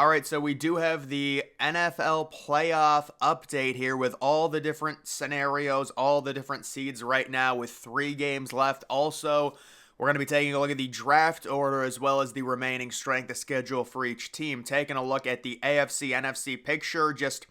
All right, so we do have the NFL playoff update here with all the different scenarios, all the different seeds right now with 3 games left. Also, we're going to be taking a look at the draft order as well as the remaining strength of schedule for each team. Taking a look at the AFC NFC picture, just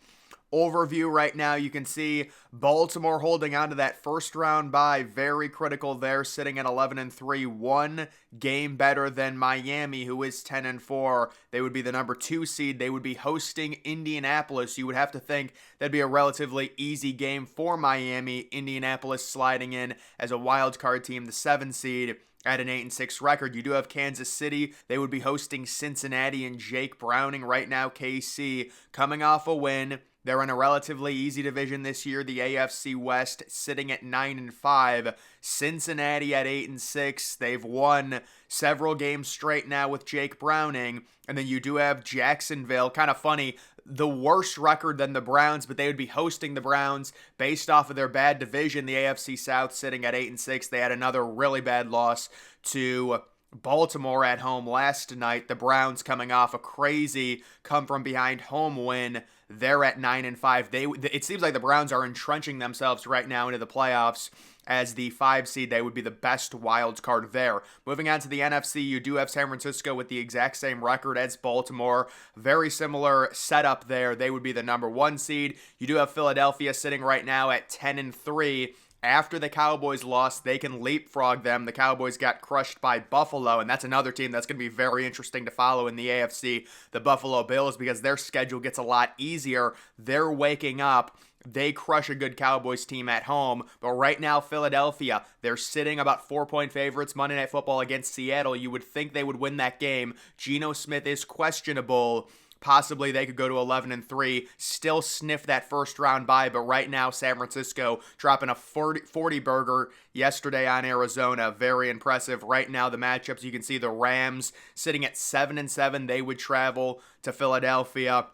overview right now. You can see Baltimore holding on to that first round bye, very critical there, sitting at 11-3, 1 game better than Miami, who is 10-4. They would be the number 2 seed. They would be hosting Indianapolis. You would have to think that'd be a relatively easy game for Miami. Indianapolis sliding in as a wild card team, the 7 seed at an 8-6 record. You do have Kansas City. They would be hosting Cincinnati and Jake Browning right now. KC coming off a win. They're in a relatively easy division this year, the AFC West, sitting at 9-5. Cincinnati at 8-6. They've won several games straight now with Jake Browning. And then you do have Jacksonville. Kind of funny, the worse record than the Browns, but they would be hosting the Browns based off of their bad division, the AFC South, sitting at 8-6. They had another really bad loss to Baltimore at home last night. The Browns coming off a crazy come-from-behind home win. They're at 9-5. It seems like the Browns are entrenching themselves right now into the playoffs as the 5 seed. They would be the best wild card there. Moving on to the NFC, you do have San Francisco with the exact same record as Baltimore. Very similar setup there. They would be the number 1 seed. You do have Philadelphia sitting right now at 10-3. After the Cowboys lost, they can leapfrog them. The Cowboys got crushed by Buffalo, and that's another team that's going to be very interesting to follow in the AFC, the Buffalo Bills, because their schedule gets a lot easier. They're waking up. They crush a good Cowboys team at home. But right now, Philadelphia, they're sitting about 4-point favorites Monday Night Football against Seattle. You would think they would win that game. Geno Smith is questionable. Possibly they could go to 11-3, still sniff that first round bye, but right now San Francisco dropping a 40 burger yesterday on Arizona. Very impressive. Right now the matchups, you can see the Rams sitting at 7-7. They would travel to Philadelphia.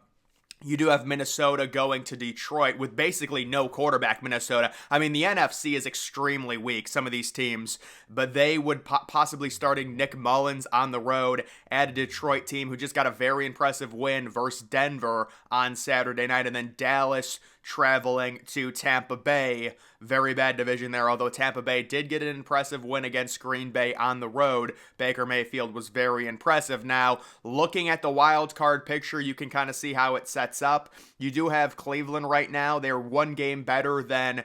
You do have Minnesota going to Detroit with basically no quarterback. Minnesota. I mean, the NFC is extremely weak, some of these teams, but they would possibly starting Nick Mullins on the road at a Detroit team who just got a very impressive win versus Denver on Saturday night, and then Dallas traveling to Tampa Bay. Very bad division there, although Tampa Bay did get an impressive win against Green Bay on the road. Baker Mayfield was very impressive. Now, looking at the wild card picture, you can kind of see how it sets up. You do have Cleveland right now. They're 1 game better than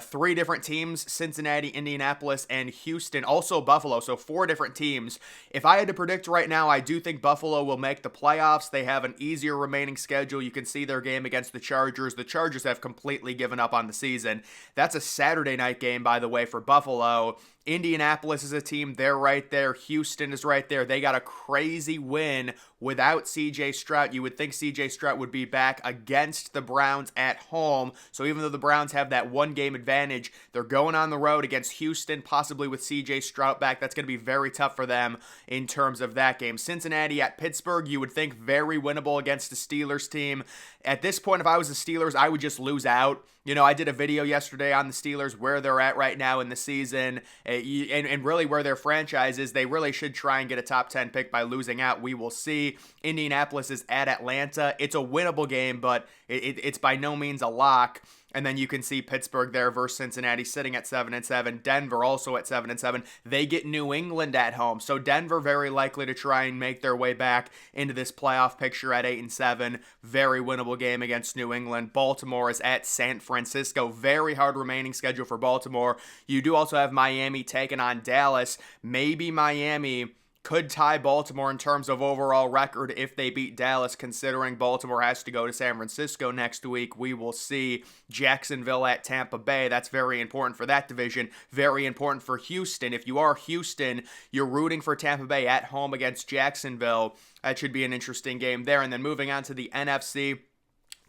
3 different teams, Cincinnati, Indianapolis, and Houston, also Buffalo, so 4 different teams. If I had to predict right now, I do think Buffalo will make the playoffs. They have an easier remaining schedule. You can see their game against the Chargers. The Chargers have completely given up on the season. That's a Saturday night game, by the way, for Buffalo. Indianapolis is a team. They're right there. Houston is right there. They got a crazy win without C.J. Stroud. You would think C.J. Stroud would be back against the Browns at home. So even though the Browns have that 1-game advantage, they're going on the road against Houston, possibly with C.J. Stroud back. That's going to be very tough for them in terms of that game. Cincinnati at Pittsburgh, you would think very winnable against the Steelers team. At this point, if I was the Steelers, I would just lose out. You know, I did a video yesterday on the Steelers, where they're at right now in the season, and really where their franchise is. They really should try and get a top 10 pick by losing out. We will see. Indianapolis is at Atlanta. It's a winnable game, but it's by no means a lock. And then you can see Pittsburgh there versus Cincinnati sitting at 7-7. Denver also at 7-7. They get New England at home. So Denver very likely to try and make their way back into this playoff picture at 8-7. Very winnable game against New England. Baltimore is at San Francisco. Very hard remaining schedule for Baltimore. You do also have Miami taking on Dallas. Maybe Miami could tie Baltimore in terms of overall record if they beat Dallas, considering Baltimore has to go to San Francisco next week. We will see. Jacksonville at Tampa Bay. That's very important for that division. Very important for Houston. If you are Houston, you're rooting for Tampa Bay at home against Jacksonville. That should be an interesting game there. And then moving on to the NFC.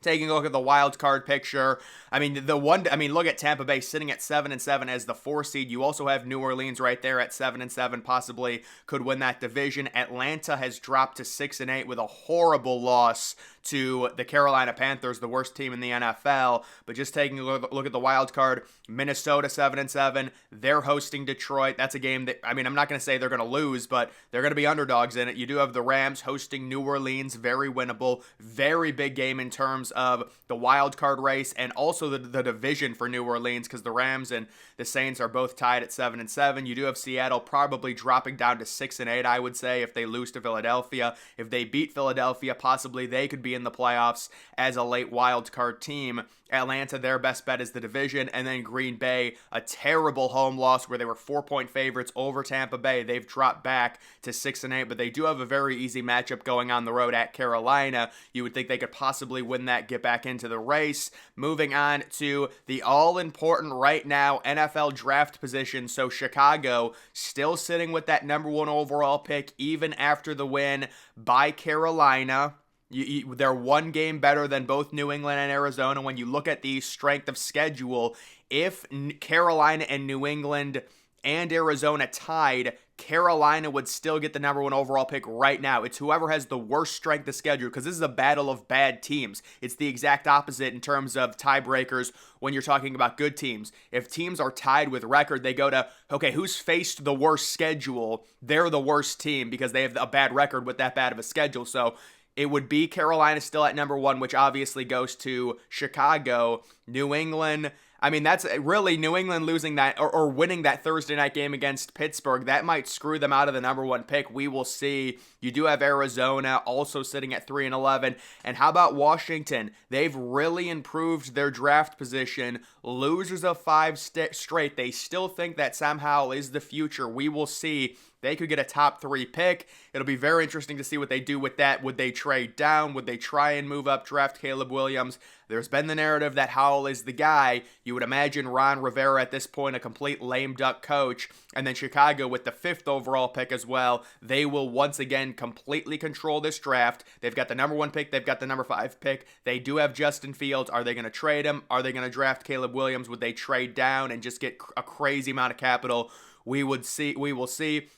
Taking a look at the wild card picture, look at Tampa Bay sitting at 7-7 as the 4 seed. You also have New Orleans right there at 7-7, possibly could win that division. Atlanta has dropped to 6-8 with a horrible loss to the Carolina Panthers, the worst team in the NFL. But just taking a look at the wild card, Minnesota 7-7. They're hosting Detroit. That's a game that, I mean, I'm not going to say they're going to lose, but they're going to be underdogs in it. You do have the Rams hosting New Orleans, very winnable, very big game in terms of the wild card race and also the division for New Orleans, because the Rams and the Saints are both tied at 7-7. You do have Seattle probably dropping down to 6-8, I would say, if they lose to Philadelphia. If they beat Philadelphia, possibly they could be in the playoffs as a late wild card team. Atlanta, their best bet is the division, and then Green Bay, a terrible home loss where they were 4-point favorites over Tampa Bay. They've dropped back to 6-8, but they do have a very easy matchup going on the road at Carolina. You would think they could possibly win that, get back into the race. Moving on to the all-important right now NFL draft position. So Chicago still sitting with that number 1 overall pick even after the win by Carolina. They're one game better than both New England and Arizona. When you look at the strength of schedule, if Carolina and New England and Arizona tied, Carolina would still get the number 1 overall pick right now. It's whoever has the worst strength of schedule, because this is a battle of bad teams. It's the exact opposite in terms of tiebreakers when you're talking about good teams. If teams are tied with record, they go to, okay, who's faced the worst schedule? They're the worst team because they have a bad record with that bad of a schedule. So it would be Carolina still at number 1, which obviously goes to Chicago. New England, I mean, that's really New England losing that or winning that Thursday night game against Pittsburgh. That might screw them out of the number 1 pick. We will see. You do have Arizona also sitting at 3-11. And how about Washington? They've really improved their draft position. Losers of 5 straight. They still think that Sam Howell is the future. We will see. They could get a top 3 pick. It'll be very interesting to see what they do with that. Would they trade down? Would they try and move up, draft Caleb Williams? There's been the narrative that Howell is the guy. You would imagine Ron Rivera at this point, a complete lame duck coach. And then Chicago with the 5th overall pick as well. They will once again completely control this draft. They've got the number 1 pick. They've got the number 5 pick. They do have Justin Fields. Are they going to trade him? Are they going to draft Caleb Williams? Would they trade down and just get a crazy amount of capital? We will see.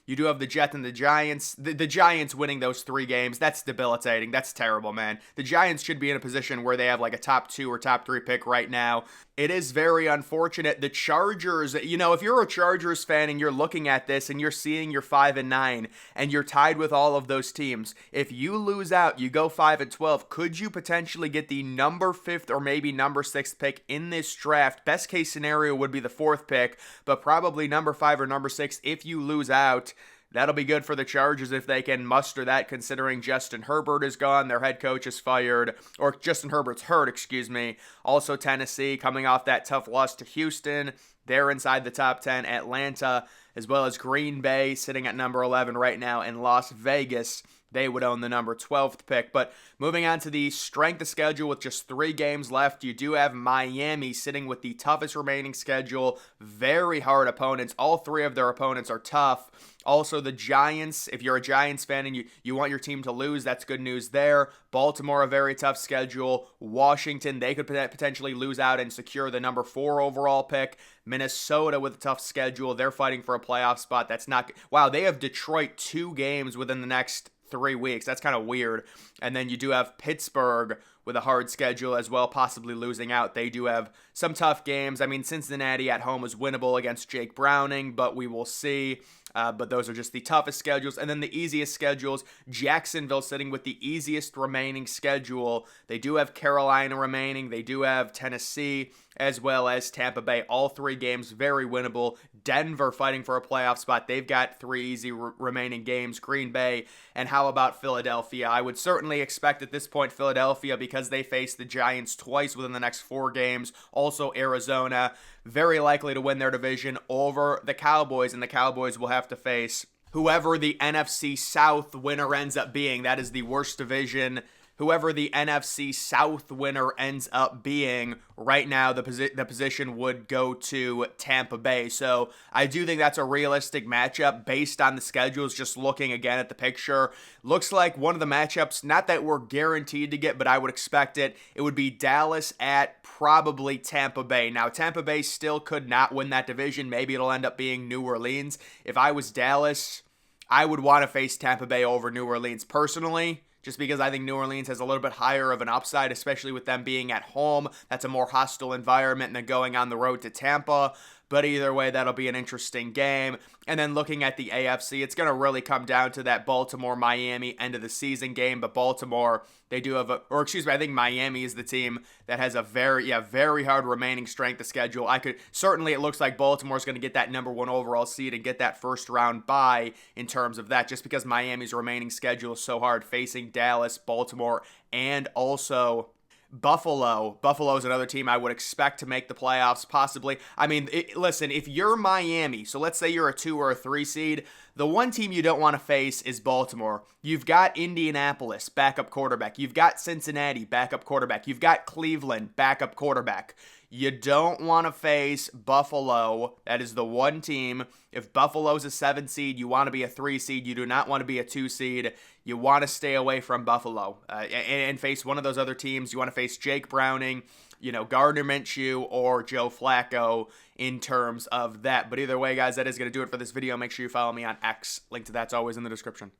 You do have the Jets and the Giants. The Giants winning those 3 games, that's debilitating. That's terrible, man. The Giants should be in a position where they have like a top 2 or top 3 pick right now. It is very unfortunate. The Chargers, if you're a Chargers fan and you're looking at this and you're seeing you're 5-9 and you're tied with all of those teams, if you lose out, you go 5-12, could you potentially get the number 5th or maybe number 6th pick in this draft? Best case scenario would be the 4th pick, but probably number 5 or number 6 if you lose out. That'll be good for the Chargers if they can muster that, considering Justin Herbert is gone, their head coach is fired, or Justin Herbert's hurt, excuse me. Also Tennessee coming off that tough loss to Houston. They're inside the top 10. Atlanta, as well as Green Bay, sitting at number 11 right now, and Las Vegas, they would own the number 12th pick. But moving on to the strength of schedule with just 3 games left, you do have Miami sitting with the toughest remaining schedule. Very hard opponents. All 3 of their opponents are tough. Also, the Giants, if you're a Giants fan and you want your team to lose, that's good news there. Baltimore, a very tough schedule. Washington, they could potentially lose out and secure the number 4 overall pick. Minnesota with a tough schedule. They're fighting for a playoff spot. That's not... Wow, they have Detroit 2 games within the next 3 weeks. That's kind of weird. And then you do have Pittsburgh with a hard schedule as well, possibly losing out. They do have some tough games. I mean, Cincinnati at home is winnable against Jake Browning, but we will see. But those are just the toughest schedules. And then the easiest schedules, Jacksonville sitting with the easiest remaining schedule. They do have Carolina remaining. They do have Tennessee as well as Tampa Bay. All 3 games very winnable. Denver fighting for a playoff spot. They've got 3 easy remaining games. Green Bay. And how about Philadelphia? I would certainly expect at this point Philadelphia, because they face the Giants twice within the next 4 games. Also Arizona, very likely to win their division over the Cowboys, and the Cowboys will have to face whoever the NFC South winner ends up being. That is the worst division. Whoever the NFC South winner ends up being, right now the position would go to Tampa Bay. So I do think that's a realistic matchup based on the schedules. Just looking again at the picture, looks like one of the matchups, not that we're guaranteed to get, but I would expect it. It would be Dallas at probably Tampa Bay. Now, Tampa Bay still could not win that division. Maybe it'll end up being New Orleans. If I was Dallas, I would want to face Tampa Bay over New Orleans personally. just because I think New Orleans has a little bit higher of an upside, especially with them being at home. That's a more hostile environment than going on the road to Tampa. But either way, that'll be an interesting game. And then looking at the AFC, it's going to really come down to that Baltimore-Miami end of the season game. But Baltimore, they do have I think Miami is the team that has a very hard remaining strength of schedule. Certainly it looks like Baltimore's going to get that number 1 overall seed and get that first round bye in terms of that, just because Miami's remaining schedule is so hard, facing Dallas, Baltimore, and also Buffalo. Buffalo is another team I would expect to make the playoffs, possibly. I mean, listen, if you're Miami, so let's say you're a 2 or a 3 seed, the one team you don't want to face is Baltimore. You've got Indianapolis, backup quarterback. You've got Cincinnati, backup quarterback. You've got Cleveland, backup quarterback. You don't want to face Buffalo. That is the one team. If Buffalo's a 7 seed, you want to be a 3 seed. You do not want to be a 2 seed. You want to stay away from Buffalo and face one of those other teams. You want to face Jake Browning, Gardner Minshew, or Joe Flacco in terms of that. But either way, guys, that is going to do it for this video. Make sure you follow me on X. Link to that's always in the description.